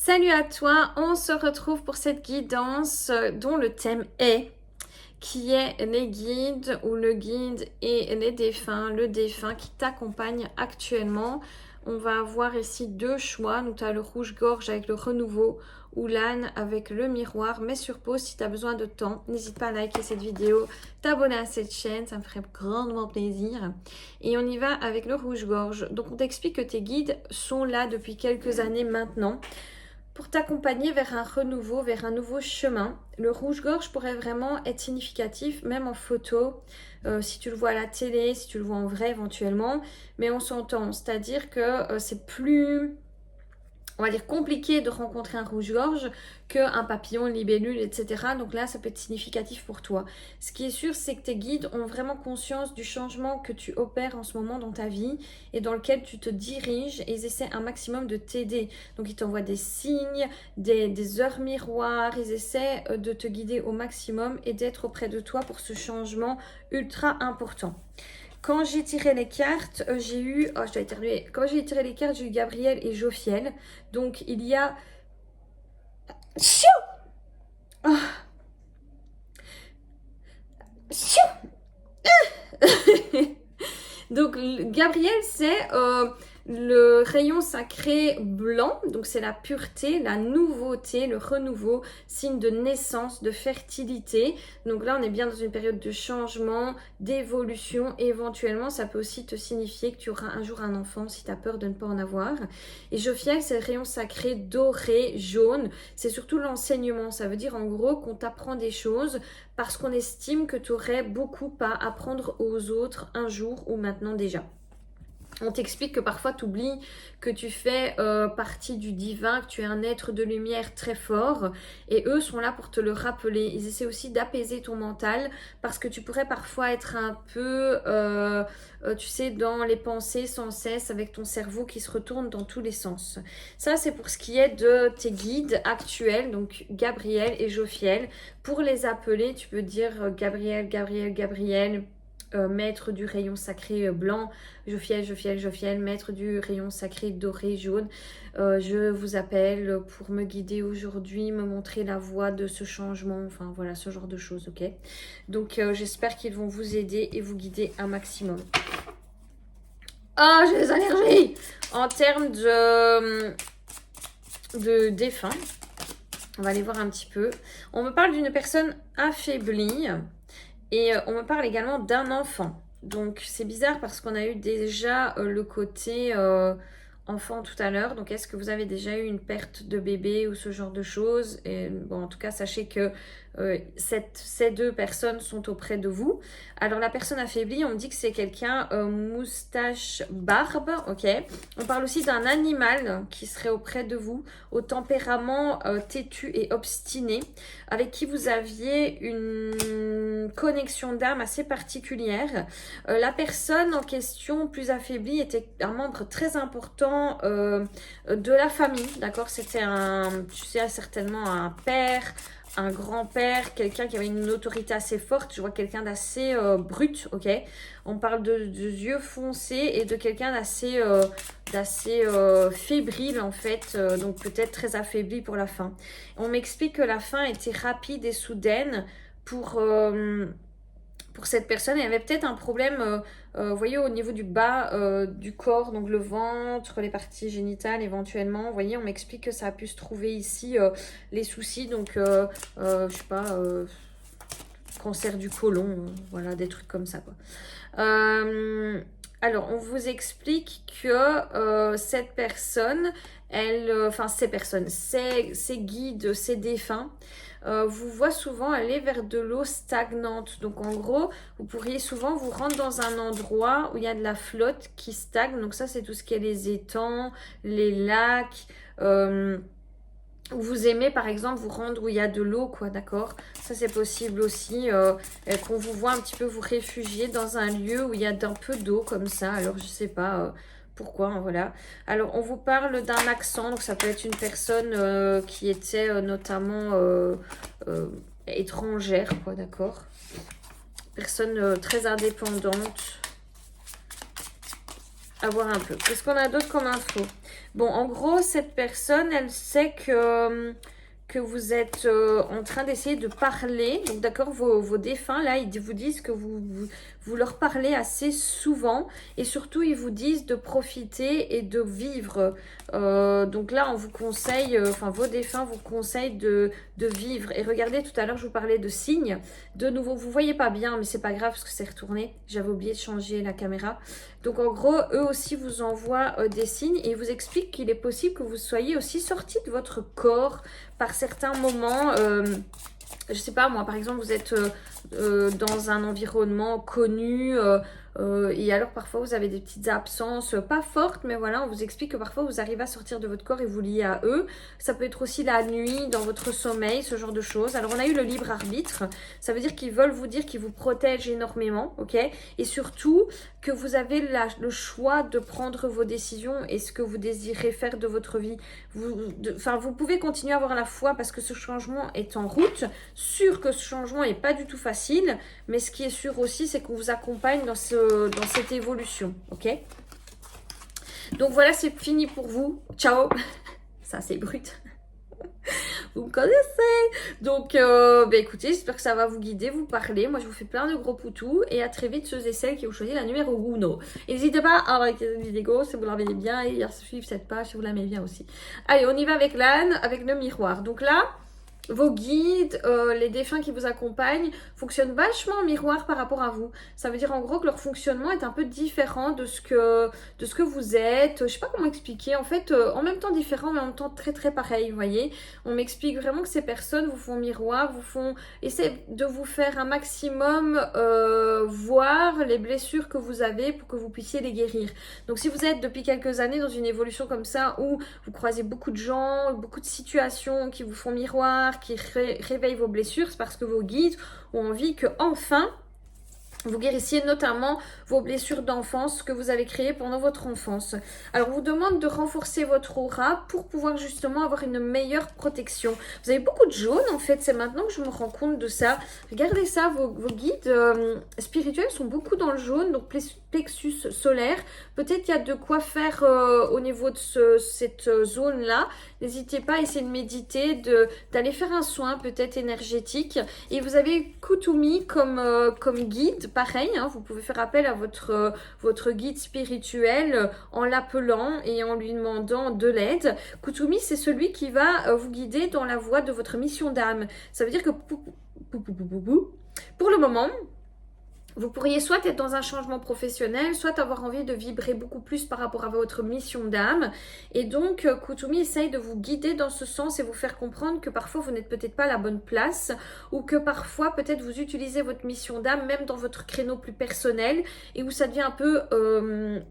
Salut à toi, on se retrouve pour cette guidance dont le thème est qui est les guides ou le guide et les défunts, le défunt qui t'accompagne actuellement. On va avoir ici deux choix, donc tu as le rouge-gorge avec le renouveau ou l'âne avec le miroir. Mets sur pause si tu as besoin de temps. N'hésite pas à liker cette vidéo, t'abonner à cette chaîne, ça me ferait grandement plaisir. Et on y va avec le rouge-gorge. Donc on t'explique que tes guides sont là depuis quelques années maintenant pour t'accompagner vers un renouveau, vers un nouveau chemin. Le rouge-gorge pourrait vraiment être significatif, même en photo, si tu le vois à la télé, si tu le vois en vrai éventuellement, mais on s'entend, c'est-à-dire que c'est plus, on va dire, compliqué de rencontrer un rouge-gorge qu'un papillon, une libellule, etc. Donc là, ça peut être significatif pour toi. Ce qui est sûr, c'est que tes guides ont vraiment conscience du changement que tu opères en ce moment dans ta vie et dans lequel tu te diriges et ils essaient un maximum de t'aider. Donc ils t'envoient des signes, des heures miroirs, ils essaient de te guider au maximum et d'être auprès de toi pour ce changement ultra important. Quand j'ai tiré les cartes, j'ai eu... Oh, je dois éternuer. Quand j'ai tiré les cartes, j'ai eu Gabriel et Jophiel. Donc, il y a... Oh. Donc, Gabriel, c'est le rayon sacré blanc. Donc, c'est la pureté, la nouveauté, le renouveau, signe de naissance, de fertilité. Donc là, on est bien dans une période de changement, d'évolution. Et éventuellement, ça peut aussi te signifier que tu auras un jour un enfant si tu as peur de ne pas en avoir. Et Jophiel, c'est le rayon sacré doré, jaune. C'est surtout l'enseignement. Ça veut dire en gros qu'on t'apprend des choses parce qu'on estime que tu aurais beaucoup à apprendre aux autres un jour ou maintenant déjà. On t'explique que parfois tu oublies que tu fais partie du divin, que tu es un être de lumière très fort et eux sont là pour te le rappeler. Ils essaient aussi d'apaiser ton mental parce que tu pourrais parfois être un peu, tu sais, dans les pensées sans cesse avec ton cerveau qui se retourne dans tous les sens. Ça, c'est pour ce qui est de tes guides actuels, donc Gabriel et Jophiel. Pour les appeler, tu peux dire Gabriel, Gabriel, Gabriel. Maître du rayon sacré blanc, Jophiel, Jophiel, Jophiel, maître du rayon sacré doré, jaune. Je vous appelle pour me guider aujourd'hui, me montrer la voie de ce changement, enfin voilà, ce genre de choses, ok? Donc j'espère qu'ils vont vous aider et vous guider un maximum. Ah, j'ai des allergies! En termes de défunt, on va aller voir un petit peu. On me parle d'une personne affaiblie. Et on me parle également d'un enfant. Donc c'est bizarre parce qu'on a eu déjà le côté enfant tout à l'heure. Donc est-ce que vous avez déjà eu une perte de bébé ou ce genre de choses? Et bon, en tout cas, sachez que ces deux personnes sont auprès de vous. Alors la personne affaiblie, on me dit que c'est quelqu'un moustache barbe, ok. On parle aussi d'un animal qui serait auprès de vous, au tempérament têtu et obstiné, avec qui vous aviez une connexion d'âme assez particulière. La personne en question, plus affaiblie, était un membre très important de la famille, d'accord? C'était tu sais, certainement un père, un grand-père, quelqu'un qui avait une autorité assez forte. Je vois quelqu'un d'assez brut, ok? On parle de yeux foncés et de quelqu'un d'assez fébrile en fait, donc peut-être très affaibli pour la fin. On m'explique que la fin était rapide et soudaine pour cette personne. Il y avait peut-être un problème, vous voyez, au niveau du bas du corps, donc le ventre, les parties génitales éventuellement. Vous voyez, on m'explique que ça a pu se trouver ici, les soucis, donc je sais pas, cancer du côlon, voilà, des trucs comme ça, quoi. Alors, on vous explique que cette personne, ces guides, ces défunts, vous voient souvent aller vers de l'eau stagnante. Donc, en gros, vous pourriez souvent vous rendre dans un endroit où il y a de la flotte qui stagne. Donc, ça, c'est tout ce qui est les étangs, les lacs, vous aimez par exemple vous rendre où il y a de l'eau, quoi, d'accord? Ça c'est possible aussi, qu'on vous voit un petit peu vous réfugier dans un lieu où il y a d'un peu d'eau comme ça. Alors je sais pas pourquoi, hein, voilà. Alors on vous parle d'un accent, donc ça peut être une personne qui était notamment étrangère, quoi, d'accord? Personne très indépendante. À voir un peu. Qu'est-ce qu'on a d'autre comme info? Bon, en gros, cette personne, elle sait que vous êtes en train d'essayer de parler. Donc, d'accord, vos défunts, là, ils vous disent que vous leur parlez assez souvent. Et surtout, ils vous disent de profiter et de vivre. Donc là, on vous conseille, enfin, vos défunts vous conseillent de vivre. Et regardez, tout à l'heure, je vous parlais de signes. De nouveau, vous voyez pas bien, mais c'est pas grave parce que c'est retourné. J'avais oublié de changer la caméra. Donc, en gros, eux aussi vous envoient des signes et ils vous expliquent qu'il est possible que vous soyez aussi sorti de votre corps par certains moments. Je sais pas moi, par exemple, vous êtes dans un environnement connu et alors parfois vous avez des petites absences, pas fortes, mais voilà, on vous explique que parfois vous arrivez à sortir de votre corps et vous liez à eux. Ça peut être aussi la nuit, dans votre sommeil, ce genre de choses. Alors on a eu le libre arbitre, ça veut dire qu'ils veulent vous dire qu'ils vous protègent énormément, ok? Et surtout que vous avez le choix de prendre vos décisions et ce que vous désirez faire de votre vie. Vous pouvez continuer à avoir la foi parce que ce changement est en route. Sûr que ce changement n'est pas du tout facile, mais ce qui est sûr aussi, c'est qu'on vous accompagne dans cette évolution, ok? Donc voilà, c'est fini pour vous. Ciao. Ça, c'est brut. Vous me connaissez. Donc, écoutez, j'espère que ça va vous guider, vous parler. Moi, je vous fais plein de gros poutous. Et à très vite, ceux et celles qui ont choisi la numéro 1. Et n'hésitez pas à liker cette vidéo si vous la voyez bien et à suivre cette page si vous l'aimez bien aussi. Allez, on y va avec l'âne, avec le miroir. Donc là, vos guides, les défunts qui vous accompagnent fonctionnent vachement en miroir par rapport à vous. Ça veut dire en gros que leur fonctionnement est un peu différent de ce que vous êtes. Je sais pas comment expliquer. En fait, en même temps différent, mais en même temps très très pareil, vous voyez. On m'explique vraiment que ces personnes vous font miroir, essaient de vous faire un maximum voir les blessures que vous avez pour que vous puissiez les guérir. Donc si vous êtes depuis quelques années dans une évolution comme ça où vous croisez beaucoup de gens, beaucoup de situations qui vous font miroir, qui réveille vos blessures, c'est parce que vos guides ont envie que enfin vous guérissiez notamment vos blessures d'enfance que vous avez créées pendant votre enfance. Alors, on vous demande de renforcer votre aura pour pouvoir justement avoir une meilleure protection. Vous avez beaucoup de jaune en fait, c'est maintenant que je me rends compte de ça. Regardez ça, vos guides spirituels sont beaucoup dans le jaune, donc plexus solaire. Peut-être qu'il y a de quoi faire au niveau de cette zone-là. N'hésitez pas à essayer de méditer, d'aller faire un soin peut-être énergétique. Et vous avez Kutumi comme guide. Pareil, hein, vous pouvez faire appel à votre guide spirituel en l'appelant et en lui demandant de l'aide. Kutumi, c'est celui qui va vous guider dans la voie de votre mission d'âme. Ça veut dire que pour le moment, vous pourriez soit être dans un changement professionnel, soit avoir envie de vibrer beaucoup plus par rapport à votre mission d'âme. Et donc, Kutumi essaye de vous guider dans ce sens et vous faire comprendre que parfois, vous n'êtes peut-être pas à la bonne place ou que parfois, peut-être, vous utilisez votre mission d'âme même dans votre créneau plus personnel et où ça devient un peu,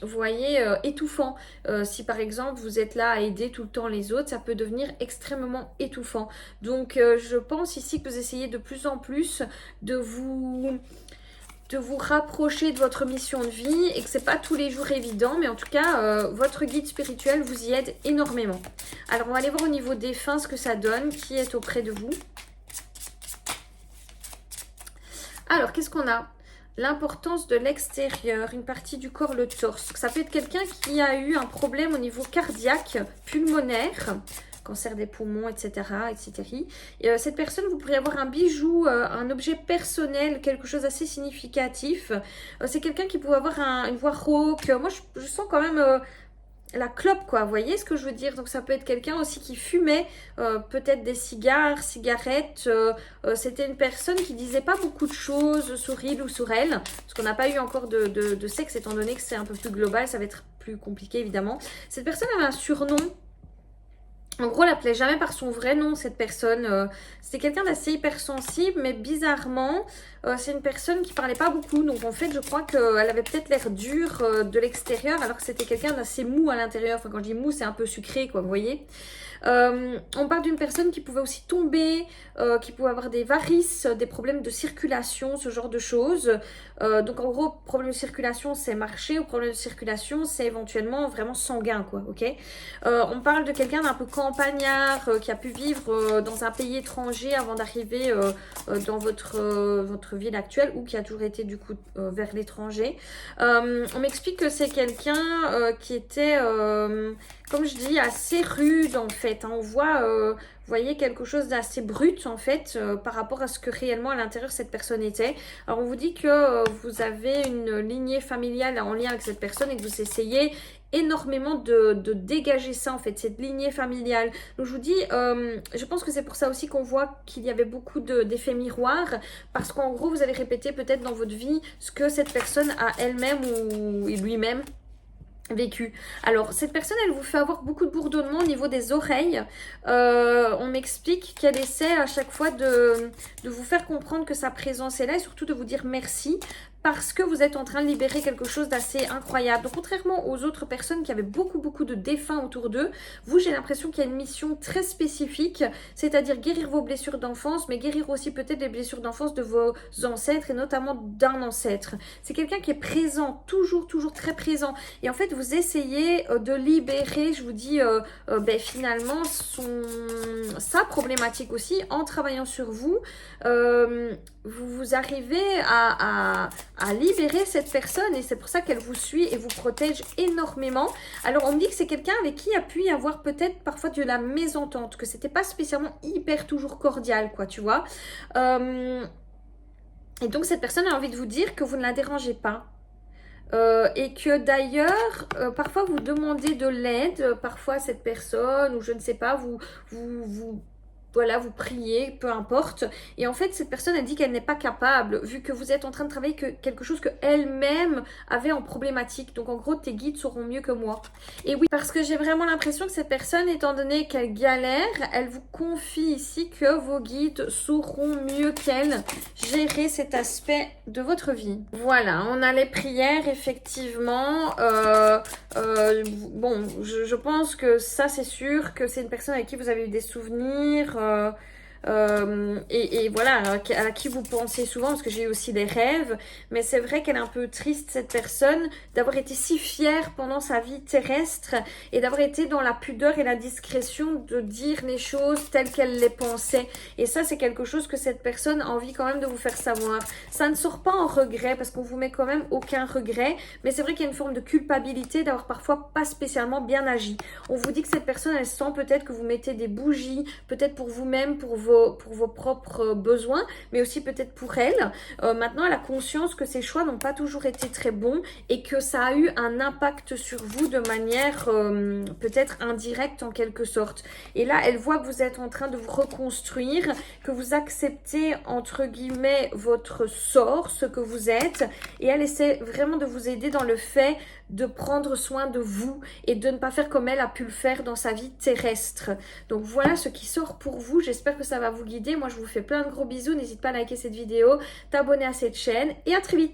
vous voyez, étouffant. Si, par exemple, vous êtes là à aider tout le temps les autres, ça peut devenir extrêmement étouffant. Donc, je pense ici que vous essayez de plus en plus de vous rapprocher de votre mission de vie et que c'est pas tous les jours évident, mais en tout cas votre guide spirituel vous y aide énormément. Alors on va aller voir au niveau des fins ce que ça donne, qui est auprès de vous. Alors qu'est-ce qu'on a? L'importance de l'extérieur, une partie du corps, le torse. Ça peut être quelqu'un qui a eu un problème au niveau cardiaque, pulmonaire, cancer des poumons, etc. etc. Et, cette personne, vous pourriez avoir un bijou, un objet personnel, quelque chose d'assez significatif. C'est quelqu'un qui pourrait avoir une voix rauque. Moi, je sens quand même la clope, quoi. Vous voyez ce que je veux dire? Donc, ça peut être quelqu'un aussi qui fumait peut-être des cigarettes. C'était une personne qui disait pas beaucoup de choses sur il ou sur elle. Parce qu'on n'a pas eu encore de sexe, étant donné que c'est un peu plus global. Ça va être plus compliqué, évidemment. Cette personne avait un surnom. En gros, elle l'appelait jamais par son vrai nom, cette personne. C'était quelqu'un d'assez hypersensible, mais bizarrement, c'est une personne qui parlait pas beaucoup. Donc, en fait, je crois qu'elle avait peut-être l'air dure de l'extérieur, alors que c'était quelqu'un d'assez mou à l'intérieur. Enfin, quand je dis mou, c'est un peu sucré, quoi, vous voyez. On parle d'une personne qui pouvait aussi tomber, qui pouvait avoir des varices, des problèmes de circulation, ce genre de choses. Donc en gros, problème de circulation, c'est marcher, ou problème de circulation, c'est éventuellement vraiment sanguin, quoi, ok. On parle de quelqu'un d'un peu campagnard, qui a pu vivre dans un pays étranger avant d'arriver dans votre ville actuelle, ou qui a toujours été du coup vers l'étranger. On m'explique que c'est quelqu'un qui était, comme je dis, assez rude en fait, hein. On voit, vous voyez, quelque chose d'assez brut en fait par rapport à ce que réellement à l'intérieur cette personne était. Alors on vous dit que vous avez une lignée familiale en lien avec cette personne et que vous essayez énormément de dégager ça en fait, cette lignée familiale. Donc je vous dis, je pense que c'est pour ça aussi qu'on voit qu'il y avait beaucoup d'effets miroirs, parce qu'en gros vous avez répété peut-être dans votre vie ce que cette personne a elle-même ou lui-même vécu. Alors cette personne, elle vous fait avoir beaucoup de bourdonnement au niveau des oreilles. On m'explique qu'elle essaie à chaque fois de vous faire comprendre que sa présence est là, et surtout de vous dire merci, parce que vous êtes en train de libérer quelque chose d'assez incroyable. Donc contrairement aux autres personnes qui avaient beaucoup de défunts autour d'eux, vous, j'ai l'impression qu'il y a une mission très spécifique, c'est-à-dire guérir vos blessures d'enfance, mais guérir aussi peut-être les blessures d'enfance de vos ancêtres, et notamment d'un ancêtre. C'est quelqu'un qui est présent, toujours très présent. Et en fait, vous essayez de libérer, je vous dis, finalement, sa problématique aussi, en travaillant sur vous. Vous arrivez à libérer cette personne, et c'est pour ça qu'elle vous suit et vous protège énormément. Alors on me dit que c'est quelqu'un avec qui il a pu y avoir peut-être parfois de la mésentente, que c'était pas spécialement hyper toujours cordial, quoi, tu vois. Et donc cette personne a envie de vous dire que vous ne la dérangez pas. Et que d'ailleurs, parfois vous demandez de l'aide, parfois à cette personne, ou je ne sais pas, voilà, vous priez, peu importe. Et en fait, cette personne a dit qu'elle n'est pas capable, vu que vous êtes en train de travailler quelque chose qu'elle-même avait en problématique. Donc en gros, tes guides sauront mieux que moi. Et oui, parce que j'ai vraiment l'impression que cette personne, étant donné qu'elle galère, elle vous confie ici que vos guides sauront mieux qu'elle gérer cet aspect de votre vie. Voilà, on a les prières, effectivement. Bon, je pense que ça, c'est sûr que c'est une personne avec qui vous avez eu des souvenirs. Et voilà, à qui vous pensez souvent, parce que j'ai eu aussi des rêves, mais c'est vrai qu'elle est un peu triste, cette personne, d'avoir été si fière pendant sa vie terrestre, et d'avoir été dans la pudeur et la discrétion de dire les choses telles qu'elle les pensait. Et ça, c'est quelque chose que cette personne a envie quand même de vous faire savoir. Ça ne sort pas en regret, parce qu'on vous met quand même aucun regret, mais c'est vrai qu'il y a une forme de culpabilité d'avoir parfois pas spécialement bien agi. On vous dit que cette personne, elle sent peut-être que vous mettez des bougies, peut-être pour vous-même, pour vos propres besoins, mais aussi peut-être pour elle. Maintenant, elle a conscience que ses choix n'ont pas toujours été très bons, et que ça a eu un impact sur vous de manière peut-être indirecte en quelque sorte. Et là, elle voit que vous êtes en train de vous reconstruire, que vous acceptez entre guillemets votre sort, ce que vous êtes, et elle essaie vraiment de vous aider dans le fait de prendre soin de vous et de ne pas faire comme elle a pu le faire dans sa vie terrestre. Donc voilà ce qui sort pour vous. J'espère que ça va vous guider. Moi, je vous fais plein de gros bisous. N'hésite pas à liker cette vidéo, t'abonner à cette chaîne, et à très vite.